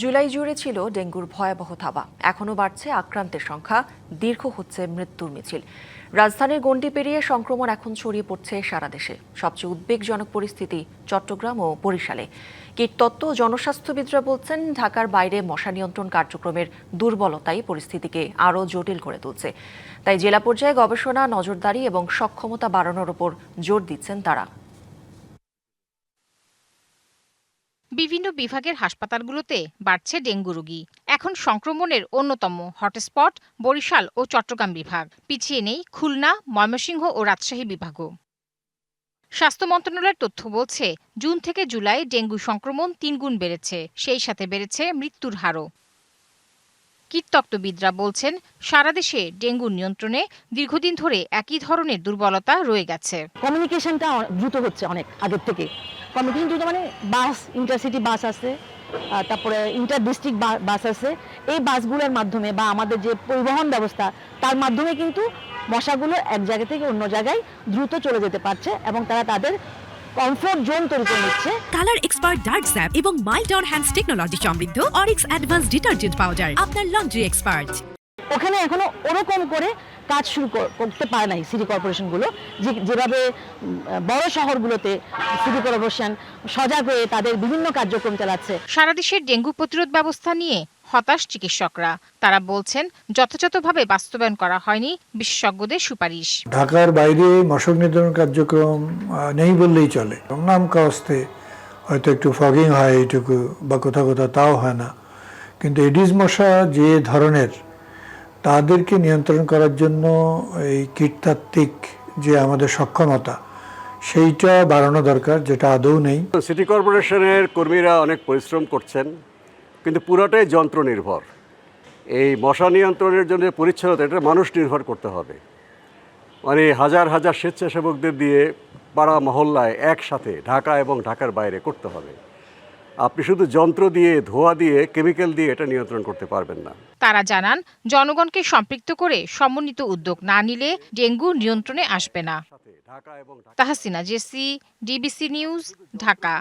জুলাই জুড়ে ছিল ডেঙ্গুর ভয়াবহ থাবা। এখনও বাড়ছে আক্রান্তের সংখ্যা, দীর্ঘ হচ্ছে মৃত্যুর মিছিল। রাজধানীর গণ্ডি পেরিয়ে সংক্রমণ এখন ছড়িয়ে পড়ছে সারা দেশে। সবচেয়ে উদ্বেগজনক পরিস্থিতি চট্টগ্রাম ও বরিশালে। কীটতত্ত্ব ও জনস্বাস্থ্যবিদরা বলছেন, ঢাকার বাইরে মশা নিয়ন্ত্রণ কার্যক্রমের দুর্বলতাই পরিস্থিতিকে আরও জটিল করে তুলছে। তাই জেলা পর্যায়ে গবেষণা, নজরদারি এবং সক্ষমতা বাড়ানোর ওপর জোর দিচ্ছেন তারা। বিভিন্ন বিভাগের হাসপাতালগুলোতে বাড়ছে ডেঙ্গু রোগী। এখন সংক্রমণের অন্যতম হটস্পট বরিশাল ও চট্টগ্রাম বিভাগ। পিছিয়ে নেই খুলনা, ময়মনসিংহ ও রাজশাহী বিভাগও। স্বাস্থ্য মন্ত্রণালয়ের তথ্য বলছে, জুন থেকে জুলাই ডেঙ্গু সংক্রমণ 3 গুণ বেড়েছে। সেই সাথে বেড়েছে মৃত্যুর হারও। কীটতত্ত্ববিদরা বলছেন, সারা দেশে ডেঙ্গু নিয়ন্ত্রণে দীর্ঘদিন ধরে একই ধরনের দুর্বলতা রয়ে গেছে। কমিউনিকেশনটা দ্রুত হচ্ছে অনেক আগের থেকে। কমিউনিকেশন দ্রুত মানে বাস, ইন্টারসিটি বাস আছে, তারপরে ইন্টার ডিস্ট্রিক্ট বাস আছে। এই বাসগুলোর মাধ্যমে বা আমাদের যে পরিবহন ব্যবস্থা, তার মাধ্যমে কিন্তু মশাগুলো এক জায়গা থেকে অন্য জায়গায় দ্রুত চলে যেতে পারছে এবং তারা তাদের কমফোর্ট জোন তৈরি করে নিচ্ছে। কালার এক্সপার্ট ডার্ক স্যাপ এবং মাইল্ড অন হ্যান্ডস টেকনোলজি সমৃদ্ধ অরিক্স অ্যাডভান্স ডিটারজেন্ট পাউডার আপনার লন্ড্রি এক্সপার্ট। ওখানে এখনো ওরকম করে কাজ শুরু করতে পারে নাই সিটি কর্পোরেশনগুলো, যেভাবে বড় শহরগুলোতে সিটি কর্পোরেশন সজাগ হয়ে তাদের বিভিন্ন কার্যক্রম চালাচ্ছে। সারা দেশের ডেঙ্গু প্রতিরোধ ব্যবস্থা নিয়ে হতাশ চিকিৎসকরা। তারা বলছেন, যথাযথভাবে বাস্তবায়ন করা হয়নি বিশেষজ্ঞদের সুপারিশ। ঢাকার বাইরে মশক নিধন কার্যক্রম নেই বললেই চলে। নাম কাস্তে হয়তো একটু ফগিং হয় এইটুকু, বা কোথাও কোথাও তাও হয় না। কিন্তু এডিস মশা যে ধরনের, তাদেরকে নিয়ন্ত্রণ করার জন্য এই কীটতাত্ত্বিক যে আমাদের সক্ষমতা, সেইটা বাড়ানো দরকার, যেটা আদৌ নেই। সিটি কর্পোরেশনের কর্মীরা অনেক পরিশ্রম করছেন, কিন্তু পুরোটাই যন্ত্র নির্ভর। এই মশা নিয়ন্ত্রণের জন্য পরিচ্ছন্নতা, এটা মানুষ নির্ভর করতে হবে। মানে হাজার হাজার স্বেচ্ছাসেবকদের দিয়ে পাড়া মহল্লায় একসাথে ঢাকা এবং ঢাকার বাইরে করতে হবে। আপনি শুধু যন্ত্র দিয়ে, ধোঁয়া দিয়ে, কেমিক্যাল দিয়ে এটা নিয়ন্ত্রণ করতে পারবেন না। তারা জানান, জনগণকে সম্পৃক্ত করে সমন্বিত উদ্যোগ না নিলে ডেঙ্গু নিয়ন্ত্রণে আসবে না। Tahsina Jesy, DBC news, Dhaka.